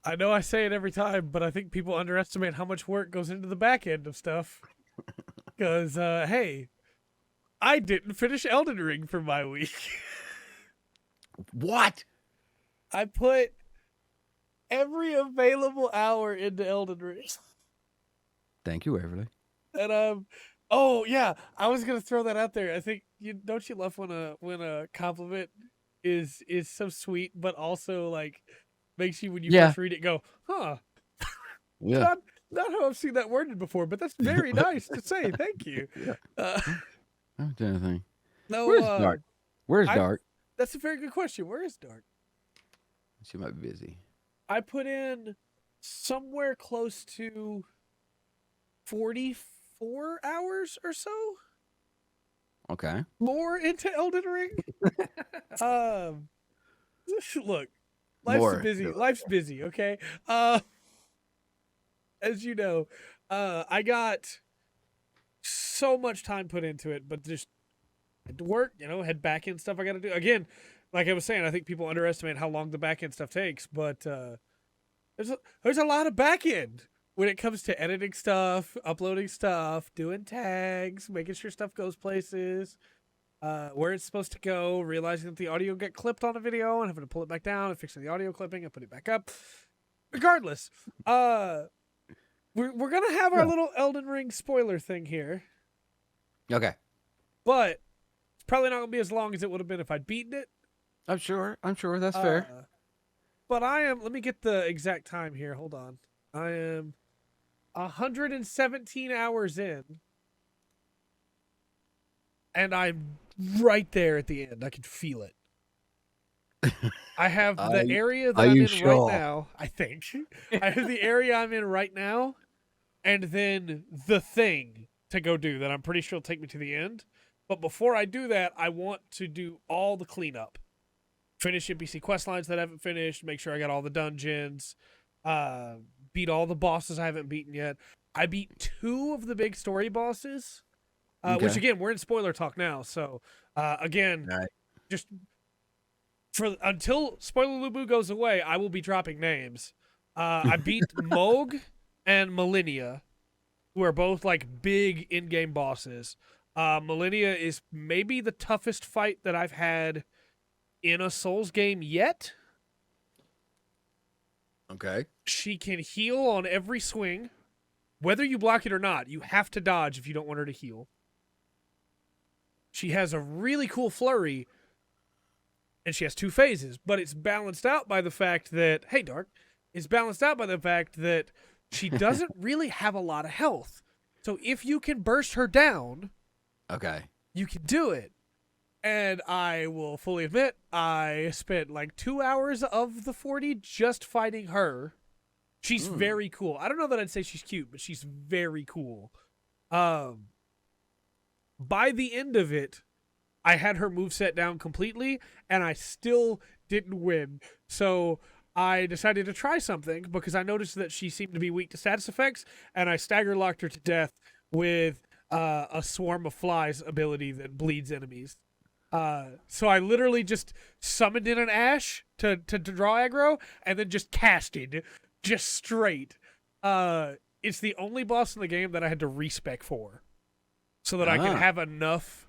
I know I say it every time, but I think people underestimate how much work goes into the back end of stuff. Because, hey, I didn't finish Elden Ring for my week. What? I put every available hour into Elden Ring. Thank you, Waverly. And oh yeah, I was gonna throw that out there. I think you love when a compliment is so sweet, but also like makes you when you Yeah. first read it go, huh? Yeah. Not not how I've seen that worded before, but that's very nice to say. Thank you. Yeah. Uh, I'm trying to think. no, Where's Dark? Where's I Dark? that's a very good question. Where is Dark? She might be busy. I put in somewhere close to 44 hours or so Okay. more into Elden Ring. Um, look, More. Life's busy. Okay. As you know, I got so much time put into it, but just had to work. Had back end stuff I got to do. Again, like I was saying, I think people underestimate how long the back end stuff takes, but there's a lot of back end when it comes to editing stuff, uploading stuff, doing tags, making sure stuff goes places. Where it's supposed to go, realizing that the audio get clipped on a video and having to pull it back down and fixing the audio clipping and put it back up. Regardless, we're gonna have our little Elden Ring spoiler thing here, Okay. but it's probably not gonna be as long as it would have been if I'd beaten it. I'm sure. That's fair. But I am. Let me get the exact time here. Hold on. I am 117 hours in, and I'm right there at the end. I can feel it. I have the area that I'm in right now. I think I have the area I'm in right now, and then the thing to go do that I'm pretty sure will take me to the end. But before I do that, I want to do all the cleanup, finish NPC quest lines that I haven't finished, make sure I got all the dungeons, beat all the bosses I haven't beaten yet. I beat 2 of the big story bosses, which again we're in spoiler talk now. So again, just until Spoiler Lubu goes away, I will be dropping names. I beat Moog and Millennia, who are both like big in-game bosses. Millennia is maybe the toughest fight that I've had in a Souls game yet. Okay. She can heal on every swing. Whether you block it or not, you have to dodge if you don't want her to heal. She has a really cool flurry, and she has 2 phases, but it's balanced out by the fact that, hey, Dark, it's balanced out by the fact that she doesn't really have a lot of health. So if you can burst her down, okay, you can do it. And I will fully admit, I spent like 2 hours of the 40 just fighting her. She's very cool. I don't know that I'd say she's cute, but she's very cool. By the end of it, I had her moveset down completely, and I still didn't win. So I decided to try something because I noticed that she seemed to be weak to status effects, and I stagger locked her to death with a swarm of flies ability that bleeds enemies. So I literally just summoned in an Ash to draw aggro, and then just casted, just straight. It's the only boss in the game that I had to respec for, so that I could have enough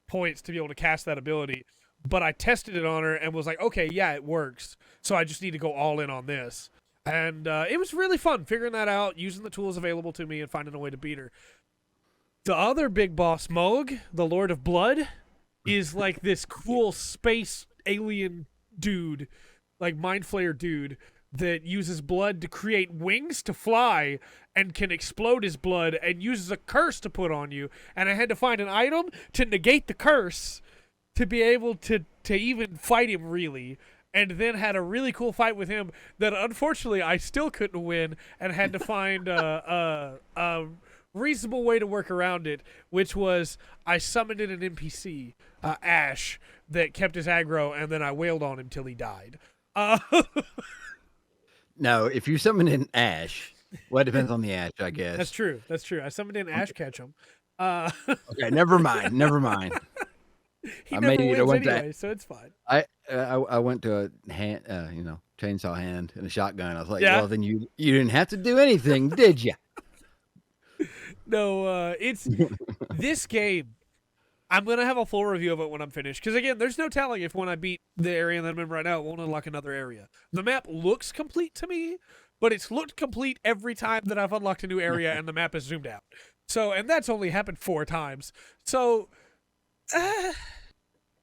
points to be able to cast that ability. But I tested it on her and was like, okay, yeah, it works. So I just need to go all in on this. And it was really fun figuring that out, using the tools available to me, and finding a way to beat her. The other big boss, Moog, the Lord of Blood, is like this cool space alien dude, like Mind Flayer dude, that uses blood to create wings to fly and can explode his blood and uses a curse to put on you. And I had to find an item to negate the curse to be able to even fight him, really. And then had a really cool fight with him that unfortunately I still couldn't win and had to find a reasonable way to work around it, which was I summoned in an NPC, Ash, that kept his aggro, and then I wailed on him till he died. No, if you summon an Ash, well, it depends on the Ash, I guess. That's true. I summoned in Ash Ketchum. Okay, never mind. He I made never it. I wins went to anyway, so it's fine. I went to a hand, chainsaw hand and a shotgun. I was like, Yeah. well, then you didn't have to do anything, did you? No, it's this game. I'm gonna have a full review of it when I'm finished. Because again, there's no telling if when I beat the area that I'm in right now, it won't unlock another area. The map looks complete to me, but it's looked complete every time that I've unlocked a new area and the map is zoomed out. So, and that's only happened 4 times. So,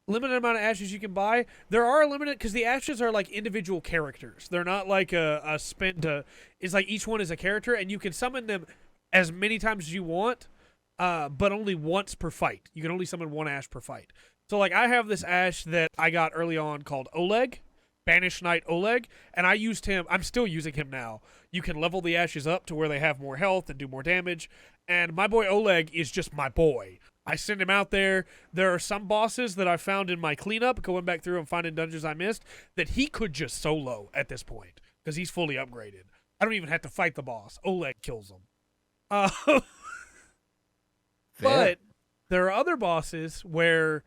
limited amount of ashes you can buy. There are limited because the ashes are like individual characters. They're not like a spin to. It's like each one is a character, and you can summon them as many times as you want, but only once per fight. You can only summon 1 ash per fight. So like I have this ash that I got early on called Oleg, Banished Knight Oleg, and I used him. I'm still using him now. You can level the ashes up to where they have more health and do more damage. And my boy Oleg is just my boy. I send him out there. There are some bosses that I found in my cleanup, going back through and finding dungeons I missed, that he could just solo at this point because he's fully upgraded. I don't even have to fight the boss. Oleg kills him. But there are other bosses where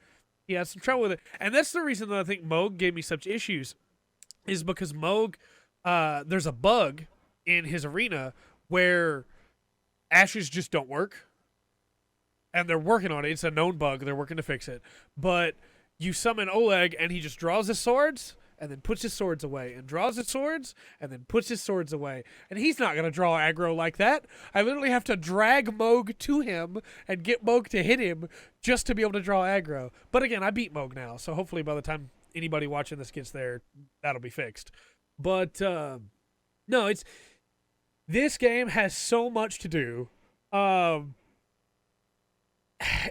he has some trouble with it. And that's the reason that I think Moog gave me such issues, is because Moog, there's a bug in his arena where ashes just don't work. And they're working on it. It's a known bug. They're working to fix it. But you summon Oleg, and he just draws his swords, and then puts his swords away, and draws his swords, and then puts his swords away. And he's not going to draw aggro like that. I literally have to drag Moog to him and get Moog to hit him just to be able to draw aggro. But again, I beat Moog now, so hopefully by the time anybody watching this gets there, that'll be fixed. But, no, it's... This game has so much to do.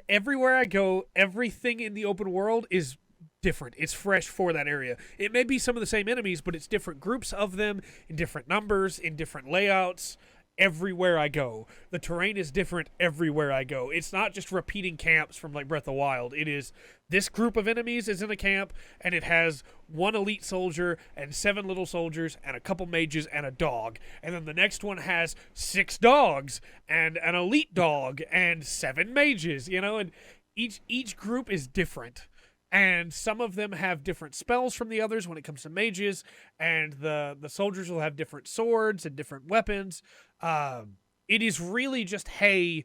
Everywhere I go, everything in the open world is different. It's fresh for that area. It may be some of the same enemies, but it's different groups of them in different numbers, in different layouts. Everywhere I go, the terrain is different everywhere I go. It's not just repeating camps from like Breath of the Wild. It is this group of enemies is in a camp, and it has 1 elite soldier and 7 little soldiers and a couple mages and a dog. And then the next one has 6 dogs and an elite dog and 7 mages, and each group is different. And some of them have different spells from the others when it comes to mages, and the soldiers will have different swords and different weapons. It is really just, hey,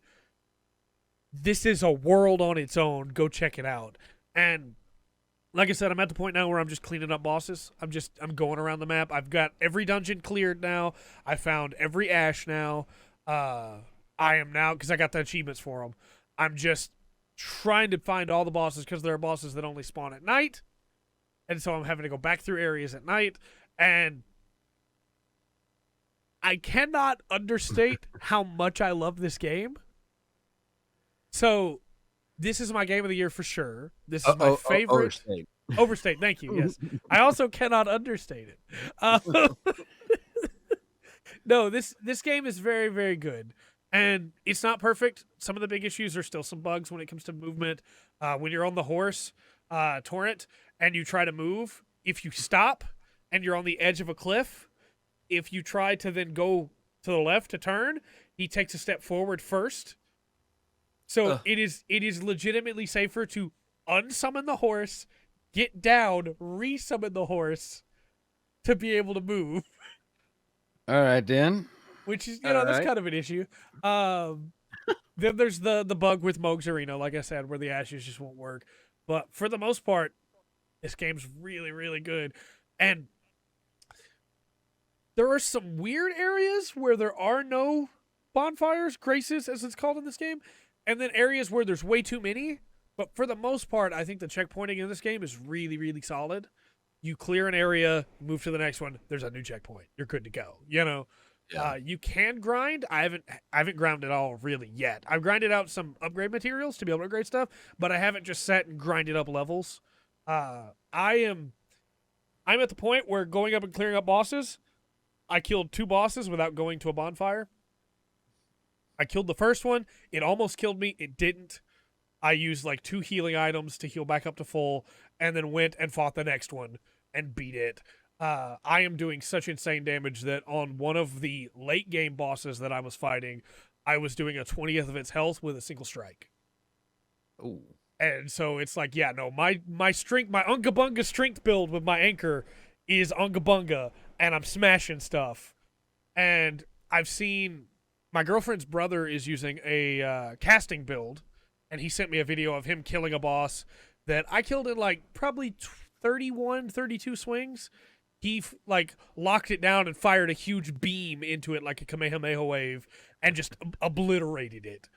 this is a world on its own. Go check it out. And like I said, I'm at the point now where I'm just cleaning up bosses. I'm going around the map. I've got every dungeon cleared now. I found every ash now. I am now, because I got the achievements for them, I'm just trying to find all the bosses, because there are bosses that only spawn at night, and so I'm having to go back through areas at night, and I cannot understate how much I love this game. So this is my game of the year for sure. This is my favorite. Overstate, thank you. Yes, I also cannot understate it. No, this game is very, very good. And it's not perfect. Some of the big issues are still some bugs when it comes to movement. When you're on the horse, Torrent, and you try to move, if you stop and you're on the edge of a cliff, if you try to then go to the left to turn, he takes a step forward first. So it is legitimately safer to unsummon the horse, get down, resummon the horse to be able to move. All right, then. Which is, that's kind of an issue. Then there's the bug with Moog's Arena, like I said, where the ashes just won't work. But for the most part, this game's really, really good. And there are some weird areas where there are no bonfires, graces, as it's called in this game, and then areas where there's way too many. But for the most part, I think the checkpointing in this game is really, really solid. You clear an area, move to the next one, there's a new checkpoint. You're good to go, Yeah. You can grind. I haven't ground at all really yet. I've grinded out some upgrade materials to be able to upgrade stuff, but I haven't just sat and grinded up levels. I'm at the point where going up and clearing up bosses, I killed 2 bosses without going to a bonfire. I killed the first one. It almost killed me. It didn't. I used like 2 healing items to heal back up to full, and then went and fought the next one and beat it. I am doing such insane damage that on one of the late game bosses that I was fighting, I was doing a 20th of its health with a single strike. Ooh. And so it's like, yeah, no, my strength, my Unga Bunga strength build with my anchor is Unga Bunga, and I'm smashing stuff. And I've seen my girlfriend's brother is using a casting build, and he sent me a video of him killing a boss that I killed in like probably 31, 32 swings. He like locked it down and fired a huge beam into it like a Kamehameha wave and just obliterated it.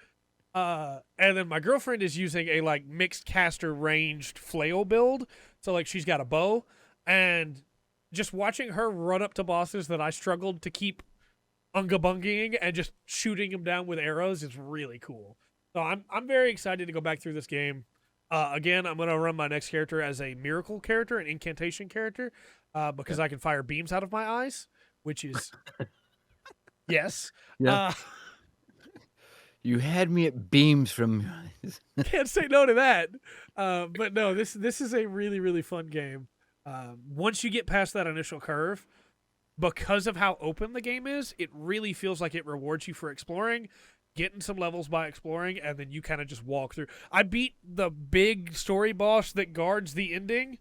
And then my girlfriend is using a like mixed caster ranged flail build. So like she's got a bow, and just watching her run up to bosses that I struggled to keep unga bungying and just shooting them down with arrows is really cool. So I'm very excited to go back through this game. Again, I'm gonna run my next character as a miracle character, an incantation character, because I can fire beams out of my eyes, which is yes. Yeah. You had me at beams from. Can't say no to that. But no, this is a really, really fun game. Once you get past that initial curve, because of how open the game is, it really feels like it rewards you for exploring, getting some levels by exploring, and then you kind of just walk through. I beat the big story boss that guards the ending.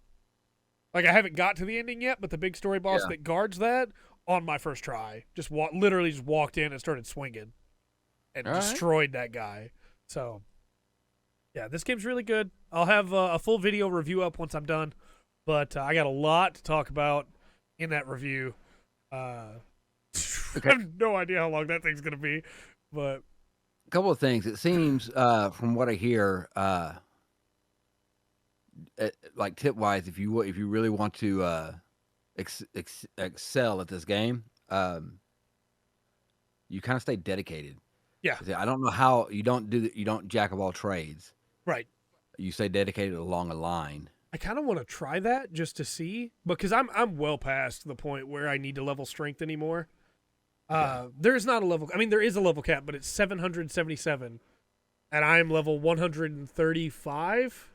Like, I haven't got to the ending yet, but the big story boss that guards that on my first try. Literally just walked in and started swinging and destroyed that guy. So, yeah, this game's really good. I'll have a full video review up once I'm done, but I got a lot to talk about in that review. I have no idea how long that thing's going to be, but... A couple of things. It seems, from what I hear, like tip-wise, if you really want to excel at this game, you kind of stay dedicated. Yeah. I don't know how you don't jack of all trades. Right. You stay dedicated along a line. I kind of want to try that just to see, because I'm well past the point where I need to level strength anymore. There's not a level. I mean, there is a level cap, but it's 777, and I am level 135,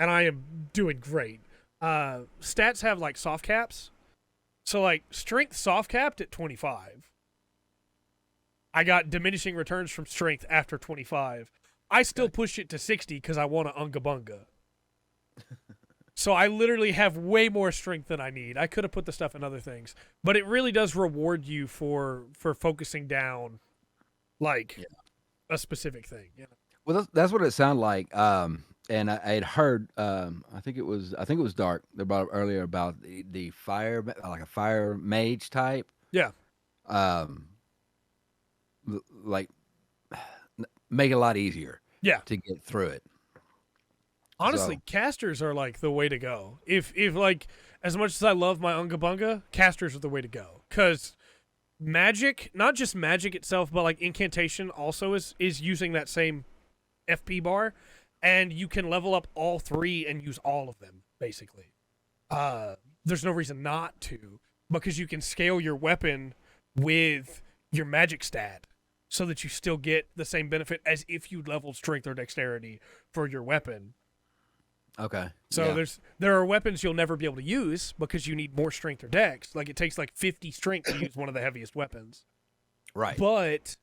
and I am doing great. Stats have like soft caps, so like strength soft capped at 25. I got diminishing returns from strength after 25. I still push it to 60 because I want to unga bunga. So I literally have way more strength than I need. I could have put the stuff in other things, but it really does reward you for focusing down, like a specific thing. Yeah. Well, that's what it sounded like. And I had heard. I think it was Dark. They brought up earlier about the fire, like a fire mage type. Yeah. Like make it a lot easier. Yeah. To get through it. Honestly, casters are like the way to go. If like, as much as I love my Unga Bunga, casters are the way to go. Because magic, not just magic itself, but like incantation also is using that same FP bar, and you can level up all three and use all of them, basically. There's no reason not to, because you can scale your weapon with your magic stat so that you still get the same benefit as if you leveled strength or dexterity for your weapon. Okay. So there are weapons you'll never be able to use because you need more strength or dex. Like it takes like 50 strength to use one of the heaviest weapons. Right. But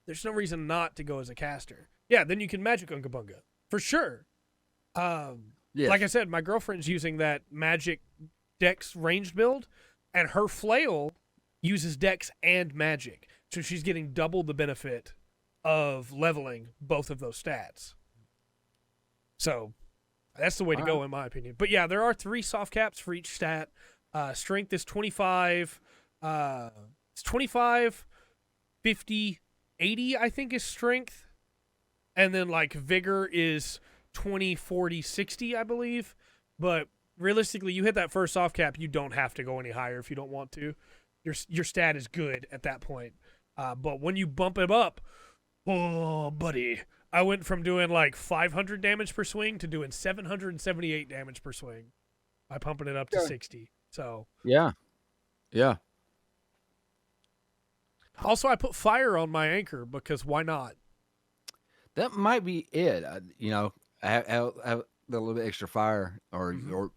there's no reason not to go as a caster. Yeah, then you can magic Unga Bunga. For sure. Like I said, my girlfriend's using that magic dex ranged build, and her flail uses dex and magic. So she's getting double the benefit of leveling both of those stats. So that's the way to go, in my opinion. But yeah, there are 3 soft caps for each stat. Strength is 25. It's 25, 50, 80, I think, is strength. And then, like, vigor is 20, 40, 60, I believe. But realistically, you hit that first soft cap, you don't have to go any higher if you don't want to. Your stat is good at that point. But when you bump it up, oh, buddy, I went from doing like 500 damage per swing to doing 778 damage per swing by pumping it up to 60. So yeah. Also, I put fire on my anchor because why not? That might be it. I have a little bit extra fire, or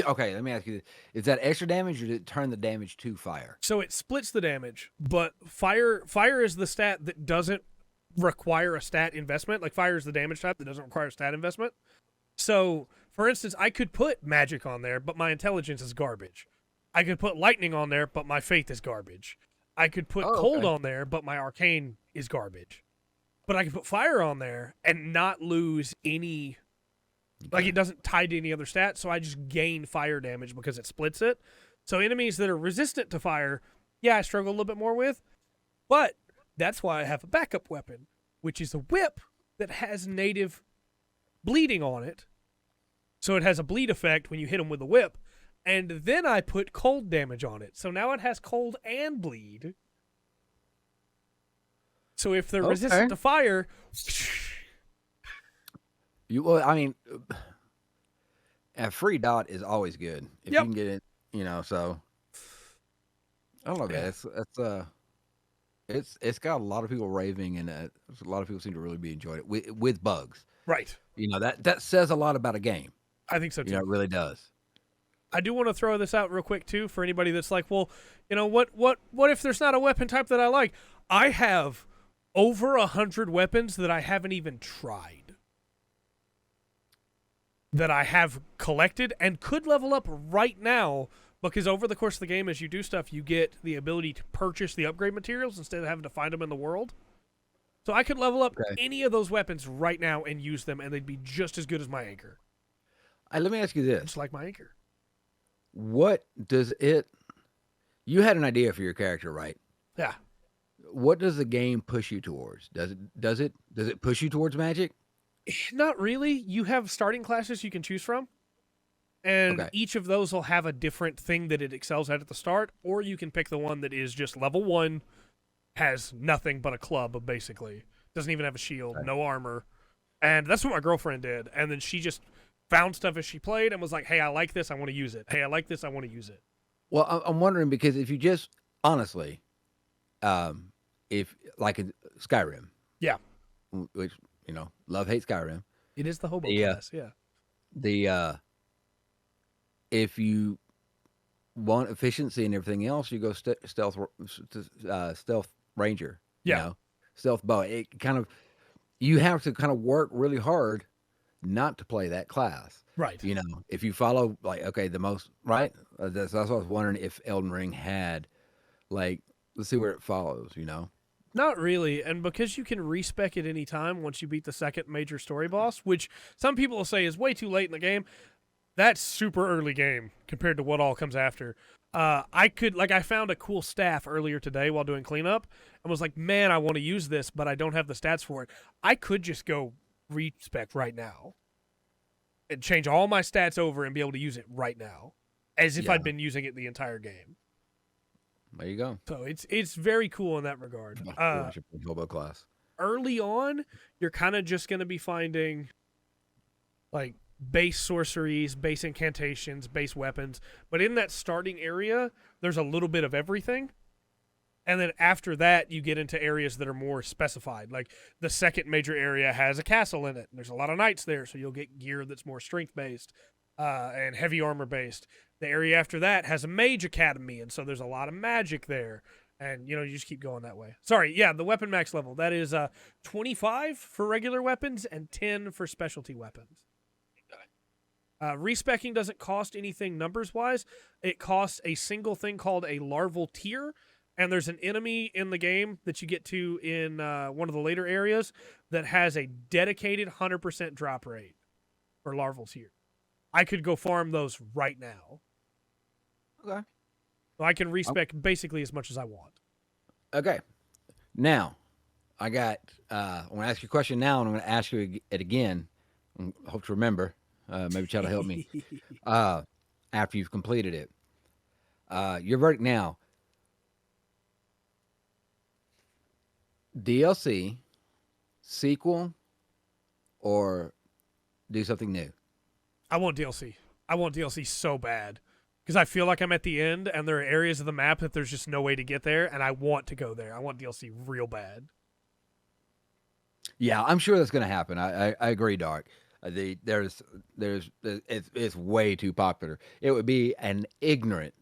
okay. Let me ask you this: is that extra damage, or did it turn the damage to fire? So it splits the damage, but fire is the stat that doesn't require a stat investment. Like fire is the damage type that doesn't require a stat investment. So, for instance, I could put magic on there, but my intelligence is garbage. I could put lightning on there, but my faith is garbage. I could put Oh, cold okay. on there, but my arcane is garbage. But I could put fire on there and not lose any, like Okay. it doesn't tie to any other stat, so I just gain fire damage because it splits it. So enemies that are resistant to fire, yeah, I struggle a little bit more with, but that's why I have a backup weapon, which is a whip that has native bleeding on it. So it has a bleed effect when you hit them with a whip. And then I put cold damage on it. So now it has cold and bleed. So if they're Okay. resistant to fire, Well, I mean, a free dot is always good if you yep. can get it. So I don't know, Yeah. man. It's got a lot of people raving, and a lot of people seem to really be enjoying it with bugs. Right. That says a lot about a game. I think so too. It really does. I do want to throw this out real quick too for anybody that's like, well, what if there's not a weapon type that I like? I have over 100 weapons that I haven't even tried, that I have collected and could level up right now, because over the course of the game, as you do stuff, you get the ability to purchase the upgrade materials instead of having to find them in the world. So I could level up Okay. any of those weapons right now and use them, and they'd be just as good as my anchor. Let me ask you this: Just like my anchor. what does it? You had an idea for your character, right? Yeah. What does the game push you towards? Does it push you towards magic? Not really. You have starting classes you can choose from, and Okay. each of those will have a different thing that it excels at the start, or you can pick the one that is just level 1, has nothing but a club, basically. Doesn't even have a shield, Okay. no armor. And that's what my girlfriend did. And then she just found stuff as she played and was like, hey, I like this, I want to use it. Hey, I like this, I want to use it. Well, I'm wondering because if you just honestly, if like in Skyrim, Yeah. which love hate Skyrim, It is the hobo the class, yeah. the if you want efficiency and everything else, you go stealth ranger, Yeah. stealth bow. It kind of you have to kind of work really hard not to play that class. Right. If you follow like okay, the most right. That's what I was wondering if Elden Ring had like let's see where it follows. Not really, and because you can respec at any time once you beat the second major story boss, which some people will say is way too late in the game, that's super early game compared to what all comes after. I found a cool staff earlier today while doing cleanup and was like, man, I want to use this, but I don't have the stats for it. I could just go respec right now and change all my stats over and be able to use it right now, as if Yeah, I'd been using it the entire game. there you go. So it's very cool in that regard. Hobo class. Early on, you're kind of just going to be finding like base sorceries, base incantations, base weapons. But in that starting area, there's a little bit of everything. And then after that, you get into areas that are more specified. Like the second major area has a castle in it. And there's a lot of knights there, so you'll get gear that's more strength based and heavy armor based. The area after that has a mage academy, and so there's a lot of magic there. And you just keep going that way. Sorry, yeah, the weapon max level that is 25 for regular weapons and 10 for specialty weapons. Respecking doesn't cost anything numbers wise. It costs a single thing called a larval tier, and there's an enemy in the game that you get to in one of the later areas that has a dedicated 100% drop rate for larval tier. I could go farm those right now. Okay. So I can respec basically as much as I want. Okay. Now, I got. I'm going to ask you a question now, and I'm going to ask you it again. I hope to remember. Maybe try to help me after you've completed it. Your verdict now. DLC, sequel, or do something new? I want DLC. I want DLC so bad because I feel like I'm at the end and there are areas of the map that there's just no way to get there, and I want to go there. I want DLC real bad. Yeah, I'm sure that's going to happen. I agree, Dark. It's way too popular. It would be an ignorant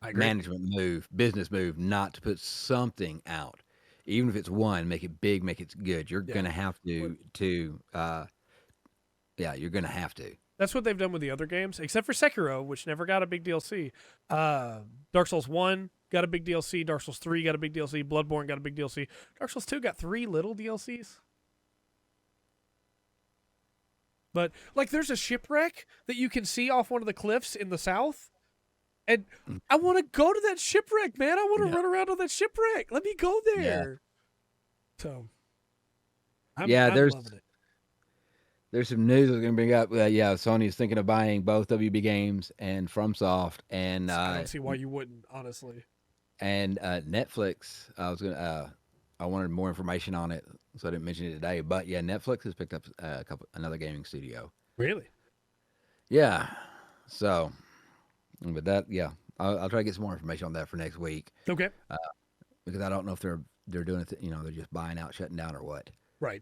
I agree. management move, business move, not to put something out, even if it's one. Make it big, make it good. You're Yeah. going to have to you're gonna have to. That's what they've done with the other games, except for Sekiro, which never got a big DLC. Dark Souls 1 got a big DLC. Dark Souls 3 got a big DLC. Bloodborne got a big DLC. Dark Souls 2 got 3 little DLCs. But, like, there's a shipwreck that you can see off one of the cliffs in the south. And I want to go to that shipwreck, man. I want to run around on that shipwreck. Let me go there. So, I'm loving it. There's some news I was going to bring up. Sony's thinking of buying both WB Games and FromSoft, and I don't see why you wouldn't, honestly. And Netflix. I wanted more information on it, so I didn't mention it today. But yeah, Netflix has picked up another gaming studio. Really? Yeah. So, but that, I'll try to get some more information on that for next week. Okay. Because I don't know if they're doing it. They're just buying out, shutting down, or what. Right.